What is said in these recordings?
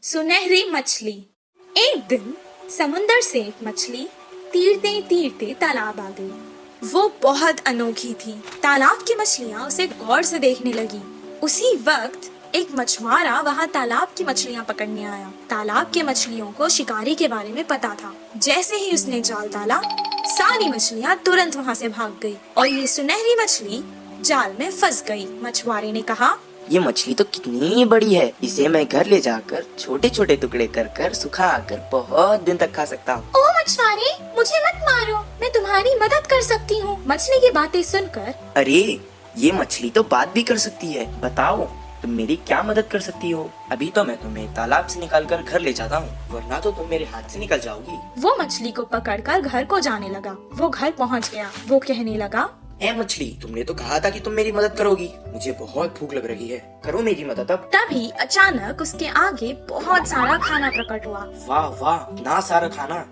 सुनहरी मछली। एक दिन समुंदर से एक मछली तीरते तीरते तालाब आ गई। वो बहुत अनोखी थी। तालाब की मछलियाँ उसे गौर से देखने लगी। उसी वक्त एक मछुआरा वहाँ तालाब की मछलियाँ पकड़ने आया। तालाब के मछलियों को शिकारी के बारे में पता था। जैसे ही उसने जाल डाला, सारी मछलियाँ तुरंत वहाँ से भाग गई और ये सुनहरी मछली जाल में फंस गई। मछुआरे ने कहा, ये मछली तो कितनी बड़ी है, इसे मैं घर ले जाकर छोटे छोटे टुकड़े कर कर सुखा कर बहुत दिन तक खा सकता हूँ। ओ मछुआरे, मुझे मत मारो, मैं तुम्हारी मदद कर सकती हूँ। मछली की बातें सुनकर, अरे ये मछली तो बात भी कर सकती है, बताओ तुम मेरी क्या मदद कर सकती हो? अभी तो मैं तुम्हें तालाब से निकाल कर घर ले जाता हूँ, वरना तो तुम मेरे हाथ से निकल जाओगी। वो मछली को पकड़कर घर को जाने लगा। वो घर पहुँच गया। वो कहने लगा, ए मछली, तुमने तो कहा था कि तुम मेरी मदद करोगी। मुझे बहुत भूख लग रही है, करो मेरी मदद अब। तभी अचानक उसके आगे बहुत सारा खाना प्रकट हुआ। वाह वाह, इतना सारा खाना।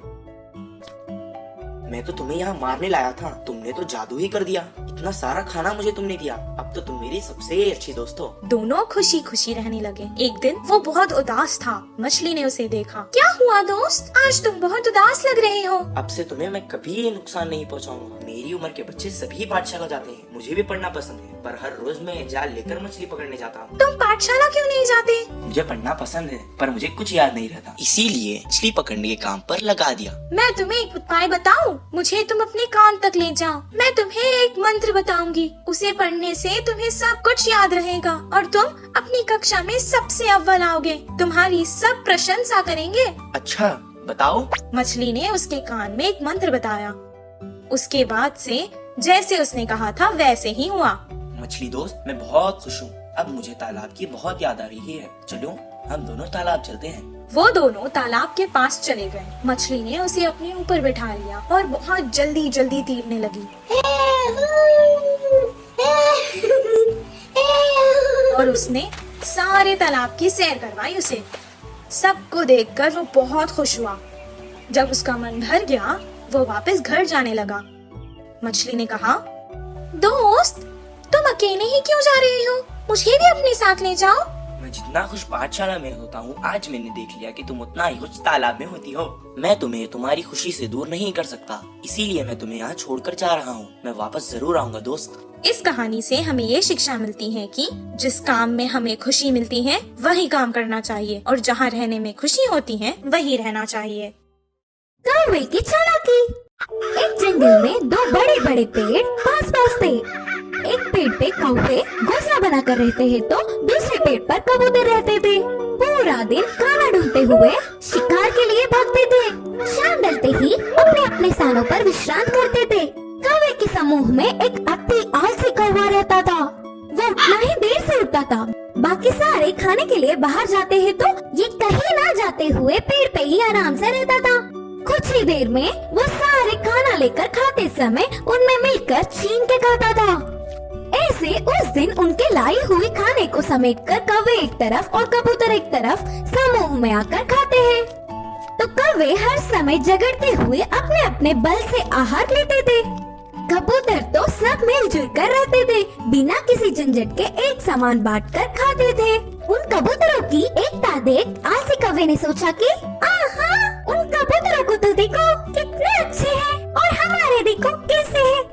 मैं तो तुम्हें यहाँ मारने लाया था, तुमने तो जादू ही कर दिया। इतना सारा खाना मुझे तुमने दिया, अब तो तुम मेरी सबसे अच्छी दोस्त हो। दोनों खुशी खुशी रहने लगे। एक दिन वो बहुत उदास था। मछली ने उसे देखा। क्या हुआ दोस्त, आज तुम बहुत उदास लग रहे हो। अब से तुम्हें मैं कभी नुकसान नहीं पहुँचाऊंगा। मेरी उम्र के बच्चे सभी पाठशाला जाते हैं, मुझे भी पढ़ना पसंद है, पर हर रोज मैं जाल लेकर मछली पकड़ने जाता हूँ। तुम पाठशाला क्यों नहीं जाते? मुझे पढ़ना पसंद है, पर मुझे कुछ याद नहीं रहता, इसीलिए मछली पकड़ने के काम पर लगा दिया। मैं तुम्हें एक उपाय बताऊं? मुझे तुम अपने कान तक ले जाओ। मैं तुम्हें एक मंत्र बताऊंगी। उसे पढ़ने से तुम्हें सब कुछ याद रहेगा और तुम अपनी कक्षा में सबसे अव्वल आओगे। तुम्हारी सब प्रशंसा करेंगे। अच्छा बताओ। मछली ने उसके कान में एक मंत्र बताया। उसके बाद से जैसे उसने कहा था वैसे ही हुआ। मछली दोस्त, मैं बहुत खुश हूँ। अब मुझे तालाब की बहुत याद आ रही है। चलो हम दोनों तालाब चलते हैं। वो दोनों तालाब के पास चले गए। मछली ने उसे अपने ऊपर बिठा लिया और बहुत जल्दी जल्दी तीरने लगी। और उसने सारे तालाब की सैर करवाई उसे। सबको देखकर वो बहुत खुश हुआ। जब उसका मन भर गया, वो वापस घर जाने लगा। मछली ने कहा, दोस्त तुम अकेले ही क्यों जा रहे हो? मुझे भी अपने साथ ले जाओ। मैं जितना खुश पाठशाला में होता हूँ, आज मैंने देख लिया कि तुम उतना ही खुश तालाब में होती हो। मैं तुम्हें तुम्हारी खुशी से दूर नहीं कर सकता, इसीलिए मैं तुम्हें यहाँ छोड़कर जा रहा हूँ। मैं वापस जरूर आऊँगा दोस्त। इस कहानी से हमें ये शिक्षा मिलती है कि जिस काम में हमें खुशी मिलती है वही काम करना चाहिए और जहाँ रहने में खुशी होती है वही रहना चाहिए। कौवे की चालाकी। एक जंगल में दो बड़े बड़े पेड़ पास पास थे। एक पेड़ पे कौवे घोंसला बनाकर रहते हैं तो दूसरे पेड़ पर कबूतर रहते थे। पूरा दिन खाना ढूंढते हुए शिकार के लिए भागते थे। शाम ढलते ही अपने अपने स्थानों पर विश्राम करते थे। कौवे के समूह में एक अति आलसी कौवा रहता था। वो उतना ही देर से उठता था। बाकी सारे खाने के लिए बाहर जाते हैं तो ये कहीं ना जाते हुए पेड़ पे ही आराम से रहता था। कुछ ही देर में वो सारे खाना लेकर खाते समय उनमें मिलकर छीन के खाता था। ऐसे उस दिन उनके लाई हुई खाने को समेटकर कौवे एक तरफ और कबूतर एक तरफ समूह में आकर खाते हैं। तो कौवे हर समय झगड़ते हुए अपने अपने बल से आहार लेते थे। कबूतर तो सब मिलजुल कर रहते थे, बिना किसी झंझट के एक सामान बांटकर खाते थे। उन कबूतरों की एकता देख आलसी कौवे ने सोचा कि आहा, उन कबूतरों को तो देखो कितने अच्छे हैं और हमारे देखो कैसे हैं।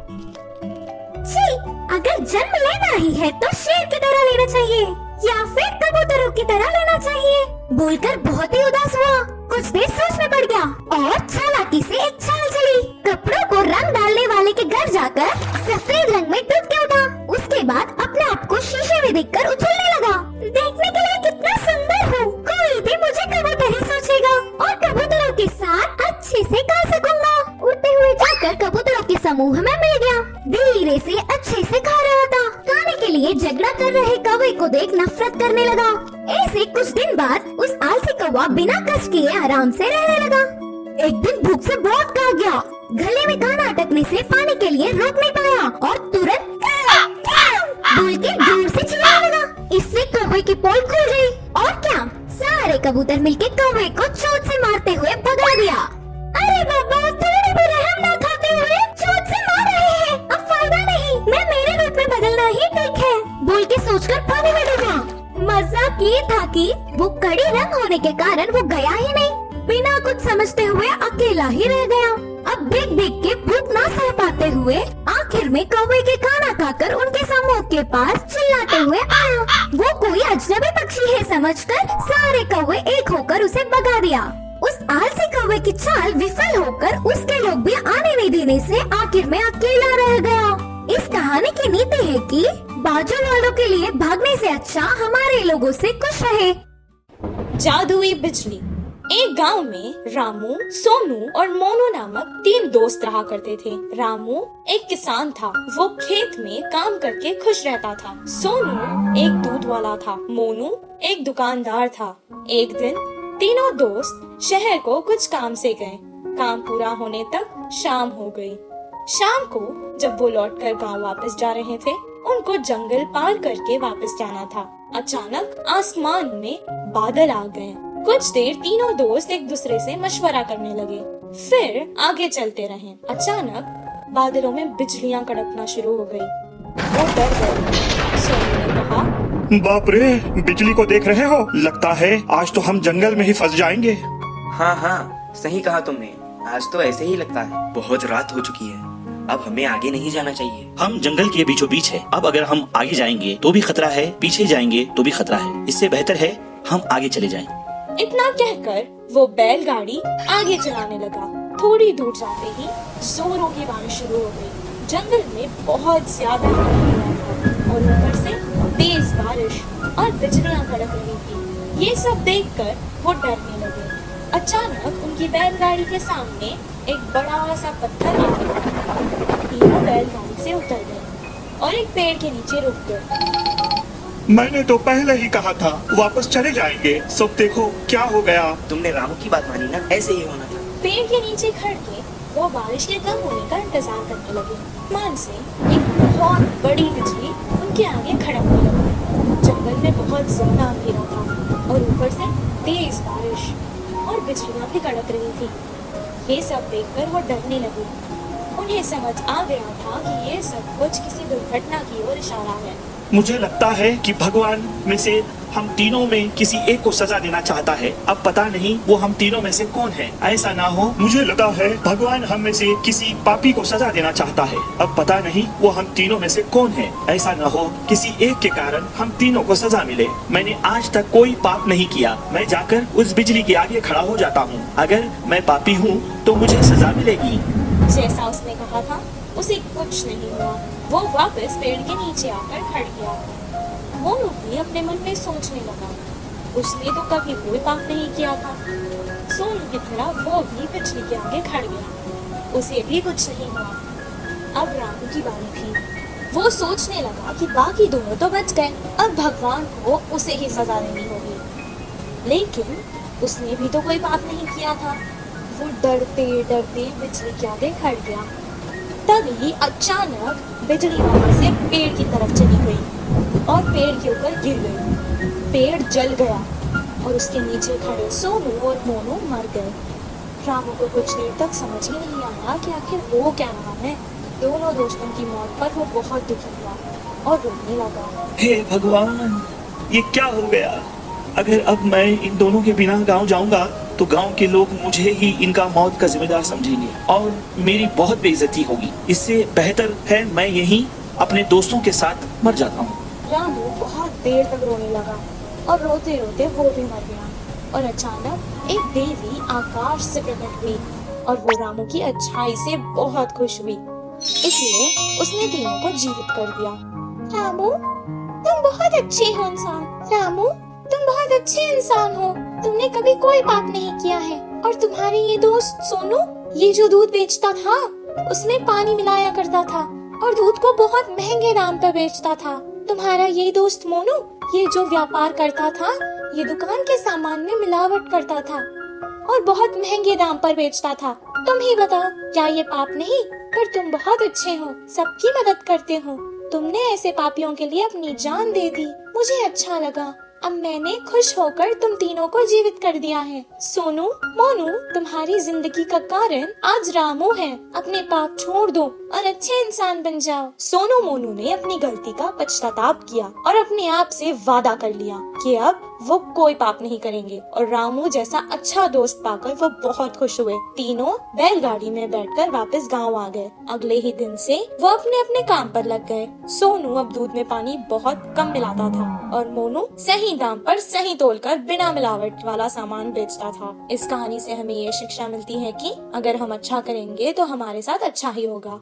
छी, अगर जन्म लेना ही है तो शेर की तरह लेना चाहिए या फिर कबूतरों की तरह लेना चाहिए। बोलकर बहुत ही उदास हुआ। कुछ देर सोच में पड़ गया और चालाकी से एक चाल चली। कपड़ों को रंग डालने वाले के घर जाकर सफेद रंग में डूब के उठा। उसके बाद अपने आप को शीशे में देखकर उछलने लगा। देखने के लिए कितना सुंदर हूँ, कोई भी मुझे कबूतर ही सोचेगा और कबूतरों के साथ अच्छे से खा सकूंगा। उड़ते हुए जाकर कबूतरों के समूह में मिल गया। धीरे से अच्छे से खा रहा था। खाने के लिए झगड़ा कर रहे कौवे को देख नफरत करने लगा। ऐसे कुछ दिन बाद उस आलसी कौवा बिना कष्ट किए आराम से रहने लगा। एक दिन भूख से बहुत खा गया। गले में खाना अटकने से पानी के लिए रोक नहीं पाया और तुरंत बोल के जोर से चिल्लाने लगा। इससे कौवे की पोल खुल गई और क्या, सारे कबूतर मिलके कौवे को चोट से मारते हुए भगा दिया। अरे बाबा, थोड़ी भी रहम ना खाते हुए चोट से मार रहे हैं। अब फायदा नहीं, मैं मेरे रूप में बदलना ही ठीक है, बोल के सोचकर पानी में डूबा। मजा फर्क ये था कि वो कड़ी रंग होने के कारण वो गया ही नहीं। बिना कुछ समझते हुए अकेला ही रह गया। अब देख देख के भूख ना सह पाते हुए आखिर में कौवे के खाना खाकर उनके समूह के पास चिल्लाते हुए आया। वो कोई अजनबी पक्षी है समझकर सारे कौवे एक होकर उसे भगा दिया। उस आलसी कौवे की चाल विफल होकर उसके लोग भी आने नहीं देने से आखिर में अकेला रह गया। इस कहानी की नीति है कि बाजू वालों के लिए भागने से अच्छा हमारे लोगों से खुश रहे। जादुई बिजली। एक गांव में रामू, सोनू और मोनू नामक 3 दोस्त रहा करते थे। रामू एक किसान था। वो खेत में काम करके खुश रहता था। सोनू एक दूध वाला था। मोनू एक दुकानदार था। एक दिन तीनों दोस्त शहर को कुछ काम से गए। काम पूरा होने तक शाम हो गई। शाम को जब वो लौटकर गांव वापस जा रहे थे, उनको जंगल पार करके वापस जाना था। अचानक आसमान में बादल आ गए। कुछ देर तीनों दोस्त एक दूसरे से मशवरा करने लगे। फिर आगे चलते रहे। अचानक बादलों में बिजलियां कड़कना शुरू हो गई। वो डर गए। सोनू ने कहा, बाप रे, बिजली को देख रहे हो? लगता है आज तो हम जंगल में ही फंस जाएंगे। हाँ हाँ, सही कहा तुमने। आज तो ऐसे ही लगता है। बहुत रात हो चुकी है। अब हमें आगे नहीं जाना चाहिए। हम जंगल के बीचों बीच है। अब अगर हम आगे जाएंगे तो भी खतरा है, पीछे जाएंगे तो भी खतरा है। इससे बेहतर है हम आगे चले जाएं। इतना कहकर वो बैलगाड़ी आगे चलाने लगा। थोड़ी दूर जाते ही जोरों की बारिश शुरू हो गई। जंगल में बहुत ज्यादा अंधेरा था और ऊपर से तेज बारिश और बिजलियां कड़क रही थी। ये सब देखकर वो डरने लगे। अचानक उनकी बैलगाड़ी के सामने एक बड़ा सा पत्थर आ गया। तीनों बैलगाड़ी से उतर गए और एक पेड़ के नीचे रुक गए। मैंने तो पहले ही कहा था वापस चले जाएंगे। सब देखो क्या हो गया। तुमने रामू की बात मानी ना, ऐसे ही होना था। पेड़ के नीचे खड़ के वो बारिश के कम होने का इंतजार करने लगे। आसमान से एक बहुत बड़ी बिजली उनके आगे खड़कने लगी। जंगल में बहुत ज्यादा अंधेरा था और ऊपर से तेज बारिश और बिजलियां भी कड़क रही थी। ये सब देखकर वो डरने लगे। उन्हें समझ आ गया था कि ये सब कुछ किसी दुर्घटना की ओर इशारा है। मुझे लगता है कि भगवान में से हम तीनों में किसी एक को सजा देना चाहता है। अब पता नहीं वो हम तीनों में से कौन है। ऐसा ना हो, मुझे लगा है भगवान हम में से किसी पापी को सजा देना चाहता है। अब पता नहीं वो हम तीनों में से कौन है। ऐसा ना हो किसी एक के कारण हम तीनों को सजा मिले। मैंने आज तक कोई पाप नहीं किया। मैं जाकर उस बिजली के आगे खड़ा हो जाता हूँ। अगर मैं पापी हूँ तो मुझे सजा मिलेगी। जैसा उसने कहा था उसे कुछ नहीं हुआ। वो वापस पेड़ के नीचे आकर खड़ गया। मोनू भी अपने मन में सोचने लगा, उसने तो कभी कोई पाप नहीं किया था। सोनू की तरह वो भी बिजली के आगे खड़ गया। उसे भी कुछ नहीं हुआ। अब रामू की बारी थी। वो सोचने लगा कि बाकी दोनों तो बच गए, अब भगवान को उसे ही सजा देनी होगी। लेकिन उसने भी तो कोई पाप नहीं किया था। वो डरते डरते बिजली के आगे खड़ गया। तभी अचानक बिजली वहां से पेड़ की तरफ चली गई और पेड़ के ऊपर गिर गई। पेड़ जल गया और उसके नीचे खड़े सोनू और मोनू मर गए। रामू को कुछ देर तक समझ ही नहीं आया कि आखिर वो क्या रहा है। दोनों दोस्तों की मौत पर वो बहुत दुखी हुआ और रोने लगा। हे भगवान, ये क्या हो गया? अगर अब मैं इन दोनों के बिना गांव जाऊंगा तो गांव के लोग मुझे ही इनका मौत का जिम्मेदार समझेंगे और मेरी बहुत बेइज्जती होगी। इससे बेहतर है मैं यहीं अपने दोस्तों के साथ मर जाता हूँ। रामू बहुत देर तक रोने लगा और रोते रोते वो भी मर गया। और अचानक एक देवी आकाश से प्रकट हुई और वो रामू की अच्छाई से बहुत खुश हुई, इसलिए उसने तीनों को जीवित कर दिया। रामू, तुम बहुत अच्छे हो इंसान। रामू, तुम बहुत अच्छे इंसान हो। तुमने कभी कोई पाप नहीं किया है। और तुम्हारे ये दोस्त सोनू, ये जो दूध बेचता था उसमें पानी मिलाया करता था और दूध को बहुत महंगे दाम पर बेचता था। तुम्हारा ये दोस्त मोनू, ये जो व्यापार करता था, ये दुकान के सामान में मिलावट करता था और बहुत महंगे दाम पर बेचता था। तुम ही बताओ, क्या ये पाप नहीं? पर तुम बहुत अच्छे हो, सबकी मदद करते हो। तुमने ऐसे पापियों के लिए अपनी जान दे दी। मुझे अच्छा लगा। अब मैंने खुश होकर तुम तीनों को जीवित कर दिया है। सोनू, मोनू, तुम्हारी जिंदगी का कारण आज रामू है। अपने पाप छोड़ दो और अच्छे इंसान बन जाओ। सोनू मोनू ने अपनी गलती का पश्चाताप किया और अपने आप से वादा कर लिया कि अब वो कोई पाप नहीं करेंगे और रामू जैसा अच्छा दोस्त पाकर वो बहुत खुश हुए। तीनों बैलगाड़ी में बैठकर वापस गांव आ गए। अगले ही दिन से वो अपने अपने काम पर लग गए। सोनू अब दूध में पानी बहुत कम मिलाता था और मोनू सही दाम पर सही तोलकर बिना मिलावट वाला सामान बेचता था। इस कहानी से हमें ये शिक्षा मिलती है कि अगर हम अच्छा करेंगे तो हमारे साथ अच्छा ही होगा।